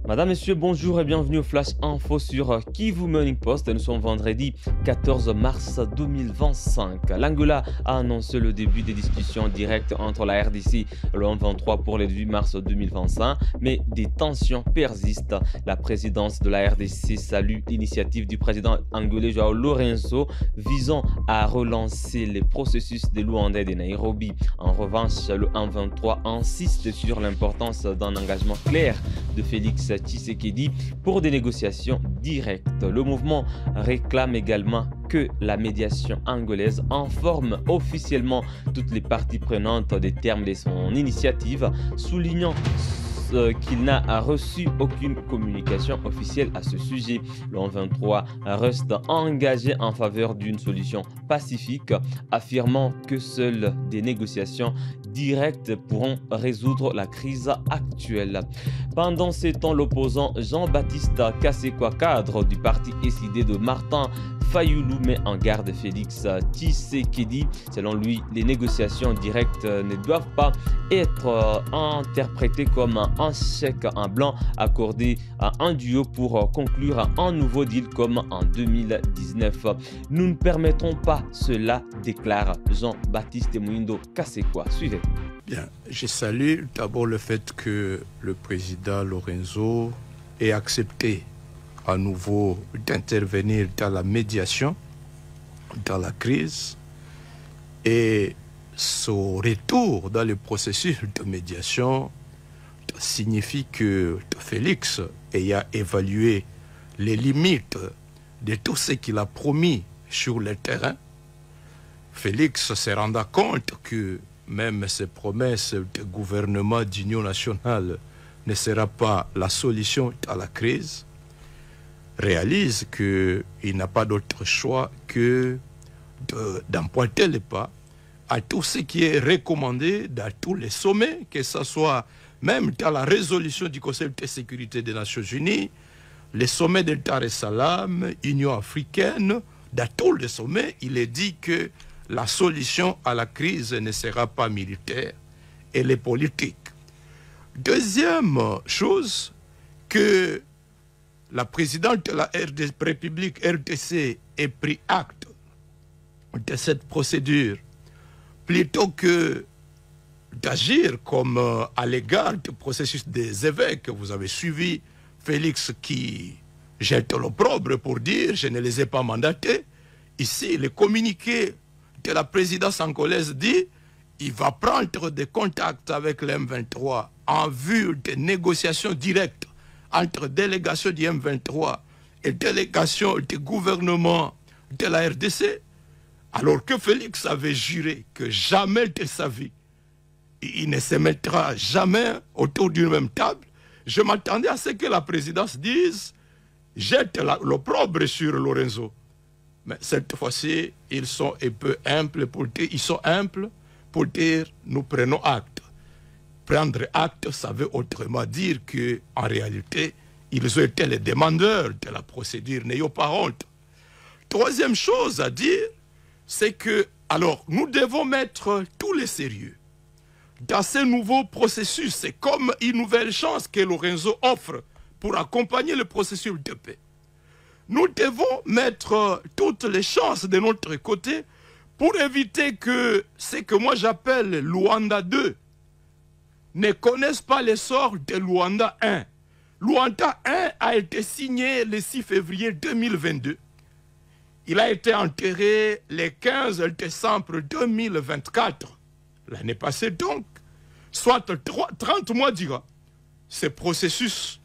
Madame, Messieurs, bonjour et bienvenue au Flash Info sur Kivu Morning Post. Nous sommes vendredi 14 mars 2025. L'Angola a annoncé le début des discussions directes entre la RDC le 23 pour le 8 mars 2025, mais des tensions persistent. La présidence de la RDC salue l'initiative du président angolais João Lourenço visant à relancer les processus de Luanda et de Nairobi. En revanche, le 1-23 insiste sur l'importance d'un engagement clair de Félix Tshisekedi pour des négociations directes. Le mouvement réclame également que la médiation angolaise informe officiellement toutes les parties prenantes des termes de son initiative, soulignant qu'il n'a reçu aucune communication officielle à ce sujet. Le 23 reste engagé en faveur d'une solution pacifique, affirmant que seules des négociations directes pourront résoudre la crise actuelle. Pendant ce temps, l'opposant Jean-Baptiste Kasekwa, cadre du parti SID de Martin Fayoulou, met en garde Félix Tshisekedi. Selon lui, les négociations directes ne doivent pas être interprétées comme un chèque en blanc accordé à un duo pour conclure un nouveau deal comme en 2019. Nous ne permettrons pas cela, déclare Jean-Baptiste Mouindo Kasekwa. Suivez. Bien, je salue d'abord le fait que le président Lourenço ait accepté à nouveau d'intervenir dans la médiation, dans la crise, et son retour dans le processus de médiation signifie que Félix ayant évalué les limites de tout ce qu'il a promis sur le terrain, Félix se rendant compte que même ses promesses de gouvernement d'union nationale ne sera pas la solution à la crise, réalise qu'il n'a pas d'autre choix que d'emprunter le pas à tout ce qui est recommandé dans tous les sommets, que ce soit même dans la résolution du Conseil de sécurité des Nations Unies, les sommets de Dar es Salaam, Union africaine, dans tous les sommets, il est dit que la solution à la crise ne sera pas militaire, elle est politique. Deuxième chose, que la présidente de la République RDC ait pris acte de cette procédure plutôt que d'agir comme à l'égard du processus des évêques. Vous avez suivi Félix qui jette l'opprobre pour dire « je ne les ai pas mandatés ». Ici, le communiqué de la présidence angolaise dit il va prendre des contacts avec le M23 en vue de négociations directes entre délégation du M23 et délégation du gouvernement de la RDC, alors que Félix avait juré que jamais de sa vie, il ne se mettra jamais autour d'une même table. Je m'attendais à ce que la présidence dise « jette l'opprobre sur Lourenço ». Mais cette fois-ci, ils sont un peu humbles pour dire nous prenons acte. Prendre acte, ça veut autrement dire qu'en réalité, ils ont été les demandeurs de la procédure, n'ayons pas honte. Troisième chose à dire, c'est que, alors, nous devons mettre tous les sérieux dans ce nouveau processus. C'est comme une nouvelle chance que Lourenço offre pour accompagner le processus de paix. Nous devons mettre toutes les chances de notre côté pour éviter que ce que moi j'appelle Luanda 2 ne connaissent pas l'essor de Luanda 1. Luanda 1 a été signé le 6 février 2022. Il a été enterré le 15 décembre 2024. L'année passée donc, soit 30 mois d'IRA. Ce processus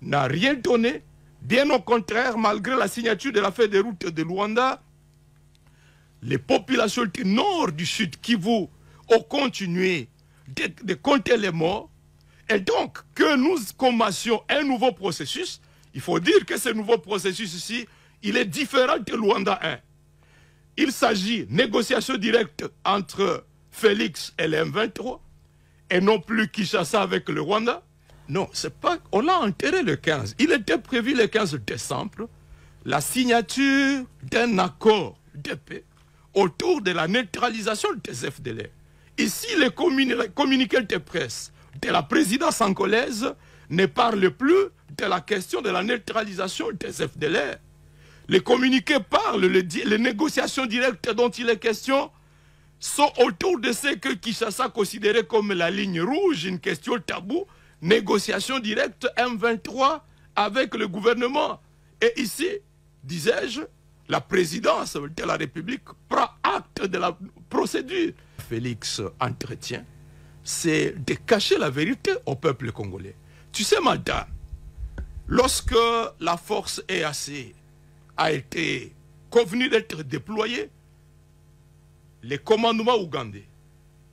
n'a rien donné. Bien au contraire, malgré la signature de la feuille de route de Luanda, les populations du nord du sud Kivu ont continué de compter les morts. Et donc, que nous commencions un nouveau processus, il faut dire que ce nouveau processus ici, il est différent de Luanda 1. Il s'agit de négociation directe entre Félix et le M23, et non plus Kinshasa avec le Rwanda. Non, c'est pas. On l'a enterré le 15. Il était prévu le 15 décembre la signature d'un accord de paix autour de la neutralisation des FDLR. Ici, le communiqué de presse de la présidence angolaise ne parle plus de la question de la neutralisation des FDLR. Les communiqués parlent, les négociations directes dont il est question sont autour de ce que Kinshasa considérait comme la ligne rouge, une question taboue, négociation directe M23 avec le gouvernement. Et ici, disais-je, la présidence de la République prend acte de la procédure. Félix entretient, c'est de cacher la vérité au peuple congolais. Tu sais, madame, lorsque la force EAC a été convenue d'être déployée, les commandements ougandais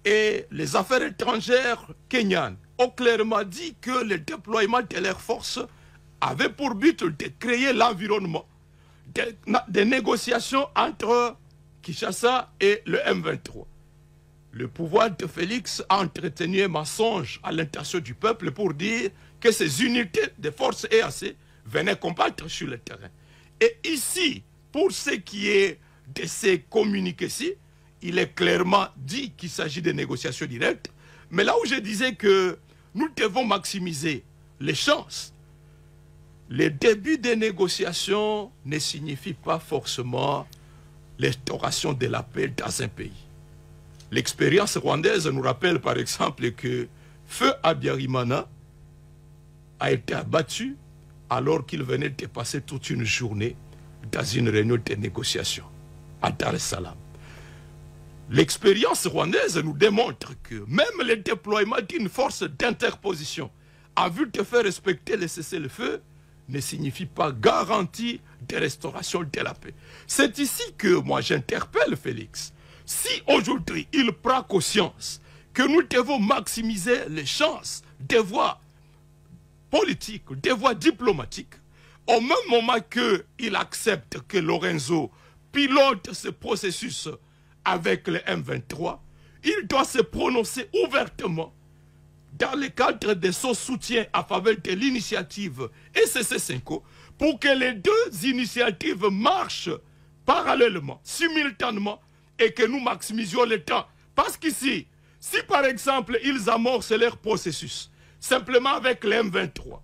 et les affaires étrangères kenyanes ont clairement dit que le déploiement de leurs forces avait pour but de créer l'environnement des négociations entre Kinshasa et le M23. Le pouvoir de Félix a entretenu un mensonge à l'intention du peuple pour dire que ces unités de forces EAC venaient combattre sur le terrain. Et ici, pour ce qui est de ces communiqués-ci, il est clairement dit qu'il s'agit de négociations directes. Mais là où je disais que nous devons maximiser les chances, le début des négociations ne signifie pas forcément l'instauration de la paix dans un pays. L'expérience rwandaise nous rappelle par exemple que Feu Habyarimana a été abattu alors qu'il venait de passer toute une journée dans une réunion de négociation à Dar es Salaam. L'expérience rwandaise nous démontre que même le déploiement d'une force d'interposition à vue de faire respecter le cessez-le-feu ne signifie pas garantie de restauration de la paix. C'est ici que moi j'interpelle Félix. Si aujourd'hui il prend conscience que nous devons maximiser les chances des voies politiques, des voies diplomatiques, au même moment qu'il accepte que Lorenzo pilote ce processus avec le M23, il doit se prononcer ouvertement dans le cadre de son soutien à faveur de l'initiative SC5 pour que les deux initiatives marchent parallèlement, simultanément, et que nous maximisions le temps. Parce qu'ici, si par exemple ils amorcent leur processus simplement avec le M23,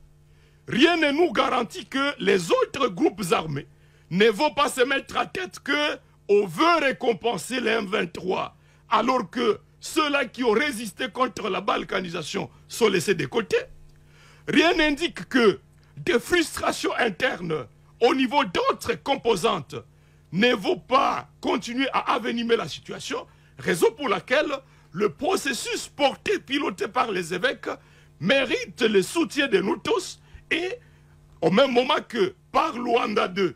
rien ne nous garantit que les autres groupes armés ne vont pas se mettre à tête qu'on veut récompenser le M23, alors que ceux-là qui ont résisté contre la balkanisation sont laissés de côté. Rien n'indique que des frustrations internes au niveau d'autres composantes ne vont pas continuer à avenimer la situation, raison pour laquelle le processus porté, piloté par les évêques, mérite le soutien de nous tous, et au même moment que par Luanda 2,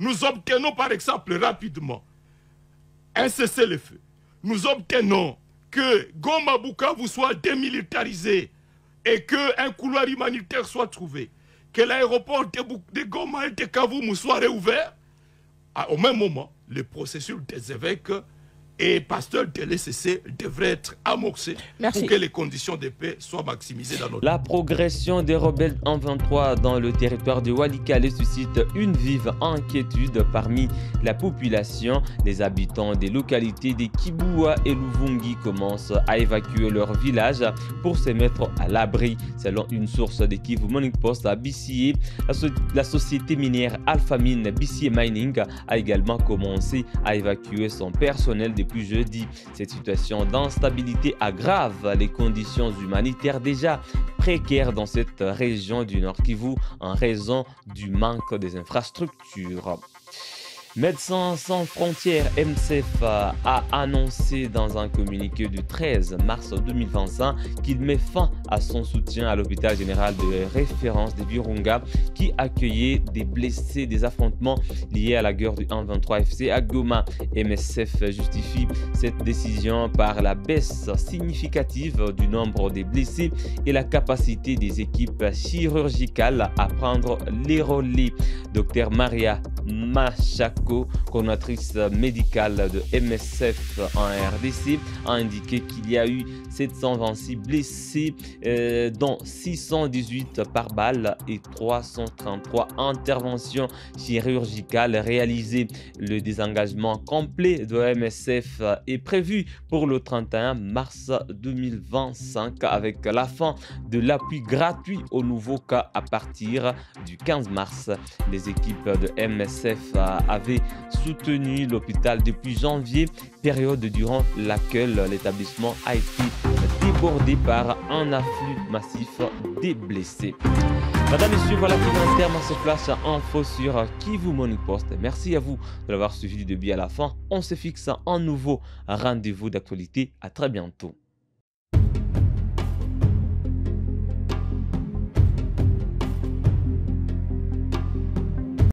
nous obtenons par exemple rapidement un cessez-le-feu. Nous obtenons que Goma Bukavu soit démilitarisé et qu'un couloir humanitaire soit trouvé, que l'aéroport de Goma et de Kavumu soit réouvert. Au même moment, le processus des évêques et pasteurs de l'ECC devraient être amorcés pour que les conditions de paix soient maximisées dans notre pays. La progression des rebelles en 23 dans le territoire de Walikale suscite une vive inquiétude parmi la population. Les habitants des localités de Kiboua et Luvungi commencent à évacuer leur village pour se mettre à l'abri. Selon une source de Kivu Morning Post à BCA, la société minière Alpha Mine BCA Mining a également commencé à évacuer son personnel depuis jeudi. Cette situation d'instabilité aggrave les conditions humanitaires déjà précaires dans cette région du Nord Kivu en raison du manque des infrastructures. Médecins sans frontières MSF a annoncé dans un communiqué du 13 mars 2025 qu'il met fin à son soutien à l'hôpital général de référence de Virunga qui accueillait des blessés des affrontements liés à la guerre du 1-23 FC à Goma. MSF justifie cette décision par la baisse significative du nombre des blessés et la capacité des équipes chirurgicales à prendre les relais. Dr Maria Machako Sonko, coordinatrice médicale de MSF en RDC, a indiqué qu'il y a eu 726 blessés, dont 618 par balle et 333 interventions chirurgicales réalisées. Le désengagement complet de MSF est prévu pour le 31 mars 2025 avec la fin de l'appui gratuit aux nouveaux cas à partir du 15 mars. Les équipes de MSF avaient soutenu l'hôpital depuis janvier, période durant laquelle l'établissement a été débordé par un afflux massif des blessés. Madame, Messieurs, voilà qui met un terme à ce flash info sur Kivu Morning Post. Merci à vous de l'avoir suivi du début à la fin. On se fixe un nouveau rendez-vous d'actualité. À très bientôt.